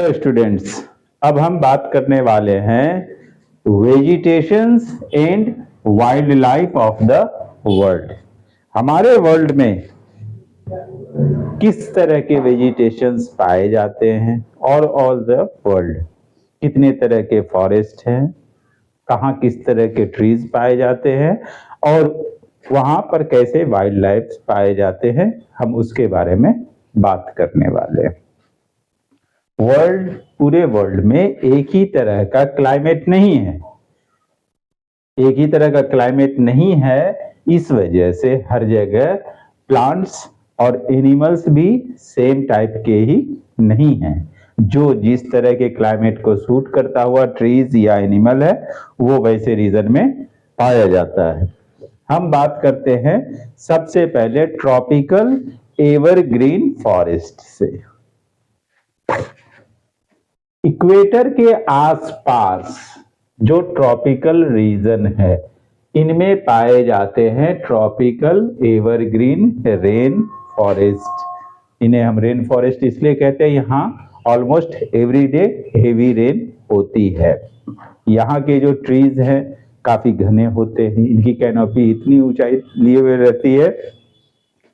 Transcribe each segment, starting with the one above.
तो स्टूडेंट्स, अब हम बात करने वाले हैं vegetations and wild life of the world. हमारे वर्ल्ड में किस तरह के वेजिटेशंस पाए जाते हैं और ऑल द वर्ल्ड कितने तरह के फॉरेस्ट हैं, कहाँ किस तरह के ट्रीज पाए जाते हैं और वहां पर कैसे वाइल्ड लाइफ पाए जाते हैं, हम उसके बारे में बात करने वाले हैं। पूरे वर्ल्ड में एक ही तरह का क्लाइमेट नहीं है। एक ही तरह का क्लाइमेट नहीं है, इस वजह से हर जगह प्लांट्स और एनिमल्स भी सेम टाइप के ही नहीं हैं। जो जिस तरह के क्लाइमेट को सूट करता हुआ ट्रीज या एनिमल है, वो वैसे रीजन में पाया जाता है। हम बात करते हैं सबसे पहले ट्रॉपिकल एवरग्रीन फॉरेस्ट से। इक्वेटर के आसपास जो ट्रॉपिकल रीजन है, इनमें पाए जाते हैं ट्रॉपिकल एवरग्रीन रेन फॉरेस्ट। इन्हें हम रेन फॉरेस्ट इसलिए कहते हैं, यहाँ ऑलमोस्ट एवरीडे हेवी रेन होती है। यहाँ के जो ट्रीज हैं काफी घने होते हैं, इनकी कैनोपी इतनी ऊंचाई लिए हुए रहती है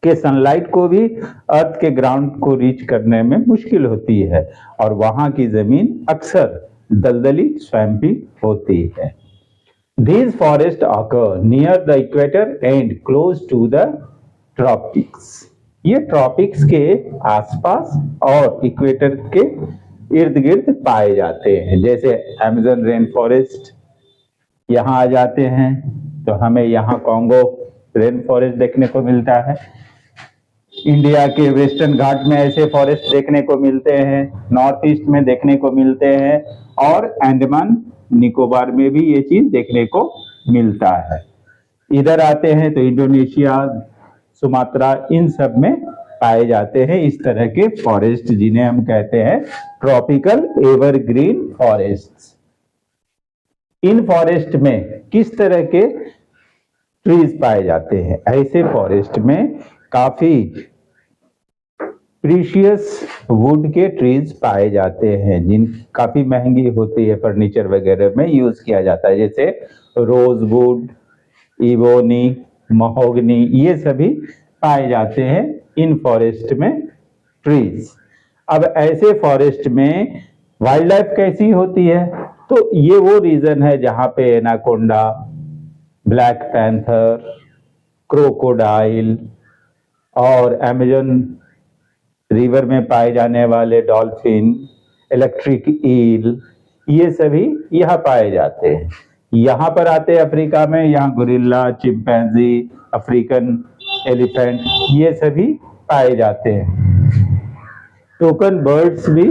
कि सनलाइट को भी अर्थ के ग्राउंड को रीच करने में मुश्किल होती है और वहां की जमीन अक्सर दलदली स्वैम्पी होती है। These forests occur near the equator and close to the tropics. ये ट्रॉपिक्स के आसपास और इक्वेटर के इर्द गिर्द पाए जाते हैं। जैसे अमेज़न रेन फॉरेस्ट यहाँ आ जाते हैं तो हमें यहाँ कॉन्गो रेन फॉरेस्ट देखने को मिलता है। इंडिया के वेस्टर्न घाट में ऐसे फॉरेस्ट देखने को मिलते हैं, नॉर्थ ईस्ट में देखने को मिलते हैं और अंडमान निकोबार में भी ये चीज देखने को मिलता है। इधर आते हैं तो इंडोनेशिया, सुमात्रा, इन सब में पाए जाते हैं इस तरह के फॉरेस्ट, जिन्हें हम कहते हैं ट्रॉपिकल एवरग्रीन फॉरेस्ट। इन फॉरेस्ट में किस तरह के ट्रीज पाए जाते हैं? ऐसे फॉरेस्ट में काफी प्रीशियस वुड के ट्रीज पाए जाते हैं, जिन काफी महंगी होती है, फर्नीचर वगैरह में यूज किया जाता है। जैसे रोजवुड, इबोनी, महोगनी, ये सभी पाए जाते हैं इन फॉरेस्ट में ट्रीज। अब ऐसे फॉरेस्ट में वाइल्ड लाइफ कैसी होती है? तो ये वो रीजन है जहां पे एनाकोंडा, ब्लैक पैंथर, क्रोकोडाइल और अमेज़न रिवर में पाए जाने वाले डॉल्फिन, इलेक्ट्रिक ईल, ये सभी यहाँ पाए जाते हैं। यहाँ पर आते हैं अफ्रीका में, यहाँ गोरिल्ला, चिंपैंजी, अफ्रीकन एलिफेंट, ये सभी पाए जाते हैं। टोकन बर्ड्स भी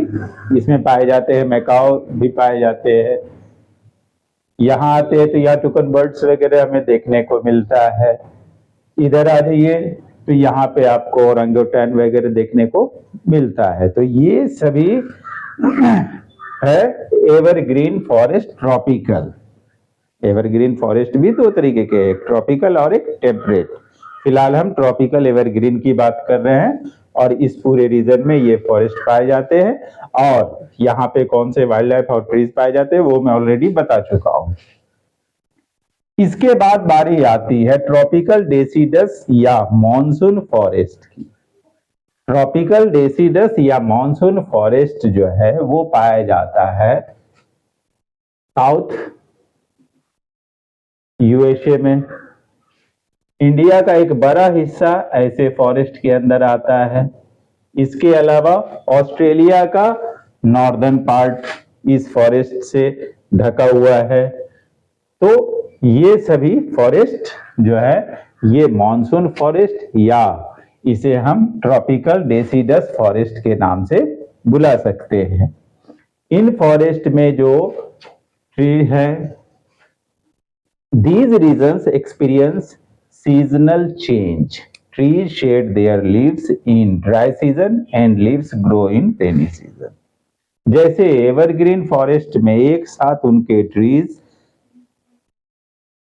इसमें पाए जाते हैं, मैकाओ भी पाए जाते हैं। यहाँ आते हैं तो यहाँ टोकन बर्ड्स वगैरह हमें देखने को मिलता है। इधर आ जाइए तो यहाँ पे आपको ओरंगुटान वगैरह देखने को मिलता है। तो ये सभी है evergreen forest tropical. Evergreen forest भी दो तरीके के, एक ट्रॉपिकल और एक टेम्परेट। फिलहाल हम ट्रॉपिकल एवरग्रीन की बात कर रहे हैं और इस पूरे रीजन में ये फॉरेस्ट पाए जाते हैं और यहाँ पे कौन से वाइल्ड लाइफ और ट्रीज पाए जाते हैं वो मैं ऑलरेडी बता चुका हूं। इसके बाद बारी आती है ट्रॉपिकल डेसिडस या मॉनसून फॉरेस्ट की। ट्रॉपिकल डेसिडस या मॉनसून फॉरेस्ट जो है वो पाया जाता है साउथ यूएसए में। इंडिया का एक बड़ा हिस्सा ऐसे फॉरेस्ट के अंदर आता है। इसके अलावा ऑस्ट्रेलिया का नॉर्दर्न पार्ट इस फॉरेस्ट से ढका हुआ है। तो ये सभी फॉरेस्ट जो है ये मॉनसून फॉरेस्ट या इसे हम ट्रॉपिकल डेसिडस फॉरेस्ट के नाम से बुला सकते हैं। इन फॉरेस्ट में जो ट्री है, these regions experience seasonal change. Trees shed their leaves in dry season and leaves grow in rainy season. जैसे एवरग्रीन फॉरेस्ट में एक साथ उनके ट्रीज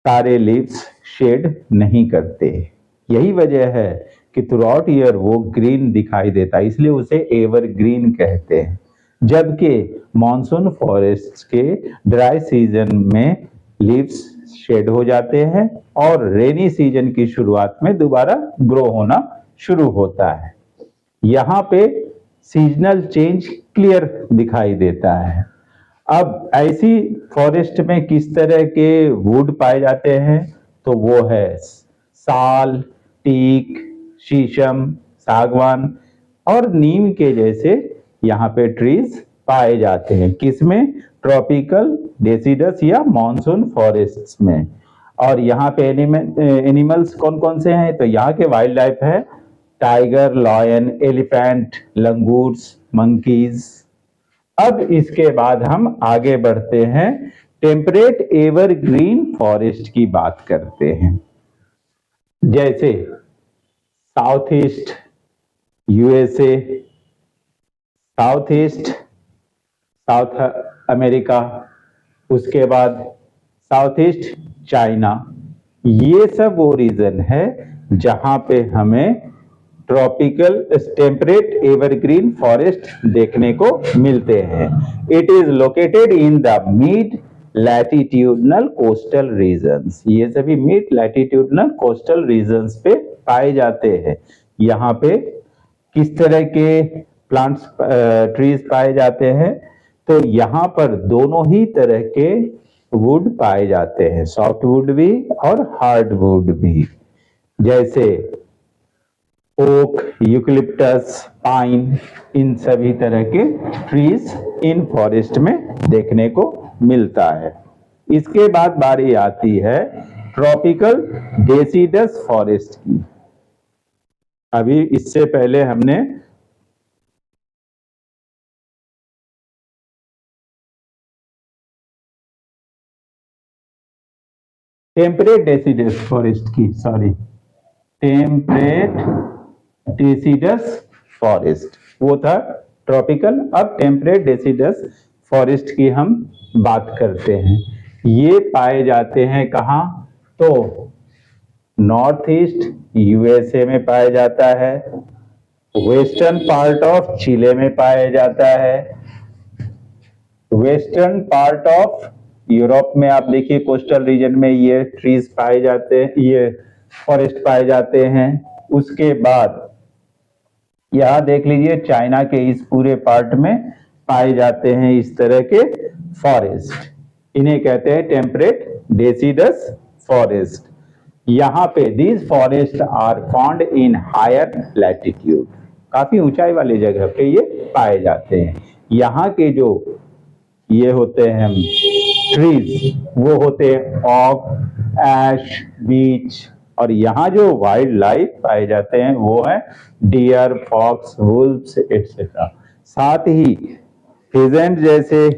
सारे लीव्स शेड नहीं करते। यही वजह है कि थ्रू आउट ईयर वो ग्रीन दिखाई देता है, इसलिए उसे एवरग्रीन कहते हैं। जबकि मॉनसून फॉरेस्ट के ड्राई सीजन में लीव्स शेड हो जाते हैं और रेनी सीजन की शुरुआत में दोबारा ग्रो होना शुरू होता है। यहाँ पे सीजनल चेंज क्लियर दिखाई देता है। अब ऐसी फॉरेस्ट में किस तरह के वुड पाए जाते हैं, तो वो है साल, टीक, शीशम, सागवान और नीम के जैसे यहाँ पे ट्रीज पाए जाते हैं। किसमें? ट्रॉपिकल डेसिडस या मॉनसून फॉरेस्ट्स में। और यहाँ पे एनिमल्स कौन कौन से हैं, तो यहाँ के वाइल्ड लाइफ है tiger, lion, elephant, langurs, monkeys. अब इसके बाद हम आगे बढ़ते हैं, टेम्परेट एवरग्रीन फॉरेस्ट की बात करते हैं। जैसे south east USA, south east south America, उसके बाद साउथ ईस्ट चाइना, ये सब वो रीजन है जहां पे हमें ट्रॉपिकल टेम्परेट एवरग्रीन फॉरेस्ट देखने को मिलते हैं। It is located in the mid latitudinal coastal regions. ये सभी मिड लैटिट्यूडनल कोस्टल रीजन्स पे पाए जाते हैं। यहाँ पे किस तरह के प्लांट्स ट्रीज पाए जाते हैं, तो यहाँ पर दोनों ही तरह के वुड पाए जाते हैं, सॉफ्ट वुड भी और हार्ड वुड भी। जैसे ओक, यूकलिप्टस, पाइन, इन सभी तरह के ट्रीज इन फॉरेस्ट में देखने को मिलता है। इसके बाद बारी आती है ट्रॉपिकल डेसिडस फॉरेस्ट की। अभी इससे पहले हमने टेम्परेट डेसिडस फॉरेस्ट की, सॉरी, टेम्परेट डेसिडस फॉरेस्ट वो था ट्रॉपिकल। अब टेम्परेट डेसिडस फॉरेस्ट की हम बात करते हैं। ये पाए जाते हैं कहाँ, तो नॉर्थ ईस्ट यूएसए में पाया जाता है, वेस्टर्न पार्ट ऑफ चिले में पाया जाता है, वेस्टर्न पार्ट ऑफ यूरोप में आप देखिए कोस्टल रीजन में ये ट्रीज पाए जाते हैं, ये फॉरेस्ट पाए जाते हैं। उसके बाद यहां देख लीजिए चाइना के इस पूरे पार्ट में पाए जाते हैं इस तरह के फॉरेस्ट। इन्हें कहते हैं टेम्परेट डेसिडस फॉरेस्ट। यहाँ पे these forest are found in higher latitude, काफी ऊंचाई वाली जगह पे ये पाए जाते हैं। यहाँ के जो ये होते हैं ट्रीज, वो होते हैं ऑक, एश, बीच। और यहाँ जो वाइल्ड लाइफ पाए जाते हैं वो है डियर, फॉक्स, वुल्व्स एटसेट्रा। साथ ही फिजेंट जैसे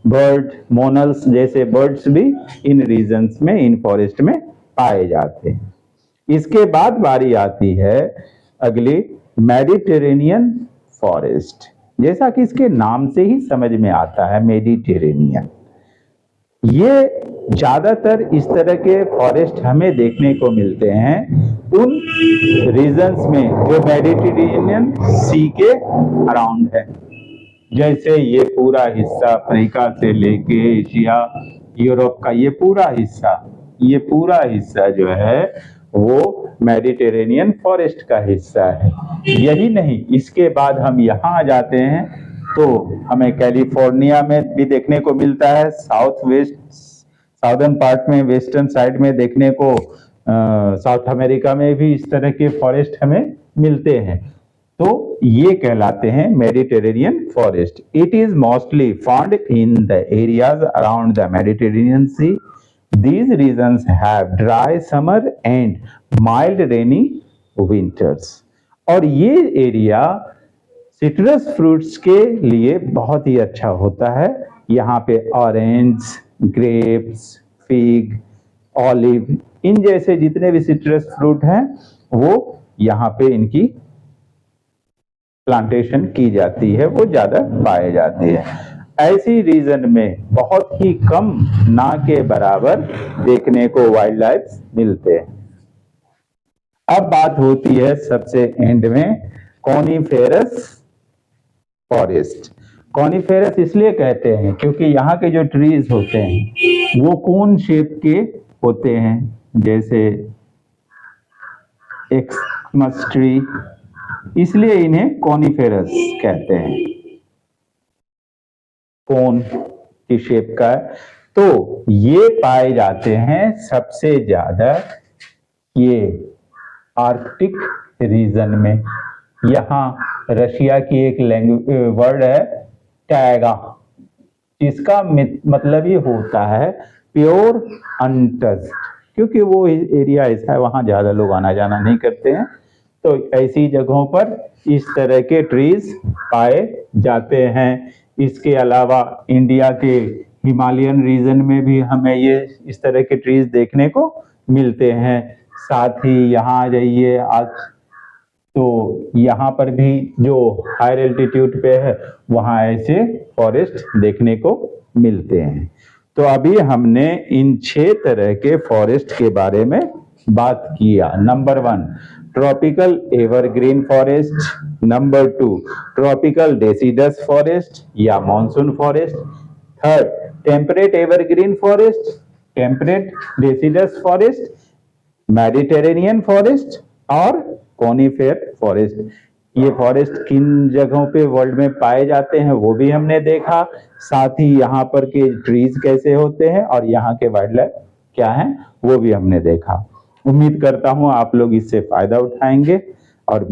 बर्ड, मोनल्स जैसे बर्ड्स भी इन रीजन्स में, इन फॉरेस्ट में पाए जाते हैं। इसके बाद बारी आती है अगली मेडिटेरेनियन फॉरेस्ट। जैसा कि इसके नाम से ही समझ में आता है, मेडिटेरेनियन। ये ज्यादातर इस तरह के फॉरेस्ट हमें देखने को मिलते हैं उन रीजन्स में जो मेडिटेरेनियन सी के अराउंड है। जैसे ये पूरा हिस्सा अफ्रीका से लेके एशिया, यूरोप का ये पूरा हिस्सा जो है वो मेडिटेरेनियन फॉरेस्ट का हिस्सा है। यही नहीं, इसके बाद हम यहाँ आ जाते हैं तो हमें कैलिफोर्निया में भी देखने को मिलता है, साउदर्न पार्ट में, वेस्टर्न साइड में देखने को, साउथ अमेरिका में भी इस तरह के फॉरेस्ट हमें मिलते हैं। तो ये कहलाते हैं Mediterranean forest. It is mostly found in the areas around the Mediterranean sea. These regions have dry summer and mild rainy winters। और ये एरिया सिट्रस फ्रूट्स के लिए बहुत ही अच्छा होता है। यहाँ पे ऑरेंज, ग्रेप्स, फिग, ऑलिव, इन जैसे जितने भी सिट्रस फ्रूट हैं वो यहाँ पे इनकी प्लांटेशन की जाती है, वो ज्यादा पाए जाते हैं। ऐसी रीजन में बहुत ही कम, ना के बराबर देखने को वाइल्ड लाइफ मिलते हैं। अब बात होती है सबसे एंड में कॉनिफेरस फॉरेस्ट। कॉनिफेरस इसलिए कहते हैं क्योंकि यहाँ के जो ट्रीज होते हैं वो कोन शेप के होते हैं, जैसे एक्समस ट्री, इसलिए इन्हें कॉनिफेरस कहते हैं, कोन की शेप का। तो ये पाए जाते हैं सबसे ज्यादा ये आर्कटिक रीजन में। यहाँ रशिया की एक वर्ड है टैगा, जिसका मतलब ही होता है प्योर अनटच्ड, क्योंकि वो एरिया ऐसा है वहाँ ज्यादा लोग आना जाना नहीं करते हैं। तो ऐसी जगहों पर इस तरह के ट्रीज पाए जाते हैं। इसके अलावा इंडिया के हिमालयन रीजन में भी हमें ये इस तरह के ट्रीज देखने को मिलते हैं। साथ ही यहाँ आ जाइए आज, तो यहाँ पर भी जो हायर एल्टीट्यूड पे है वहाँ ऐसे फॉरेस्ट देखने को मिलते हैं। तो अभी हमने इन 6 तरह के फॉरेस्ट के बारे में बात किया। Number 1 tropical evergreen forest, number 2 tropical deciduous forest या monsoon forest, third temperate evergreen forest, temperate deciduous forest, Mediterranean forest और कॉनिफेर फॉरेस्ट। ये फॉरेस्ट किन जगहों पे वर्ल्ड में पाए जाते हैं वो भी हमने देखा, साथ ही यहाँ पर के ट्रीज कैसे होते हैं और यहाँ के वाइल्ड लाइफ क्या है वो भी हमने देखा। उम्मीद करता हूँ आप लोग इससे फायदा उठाएंगे और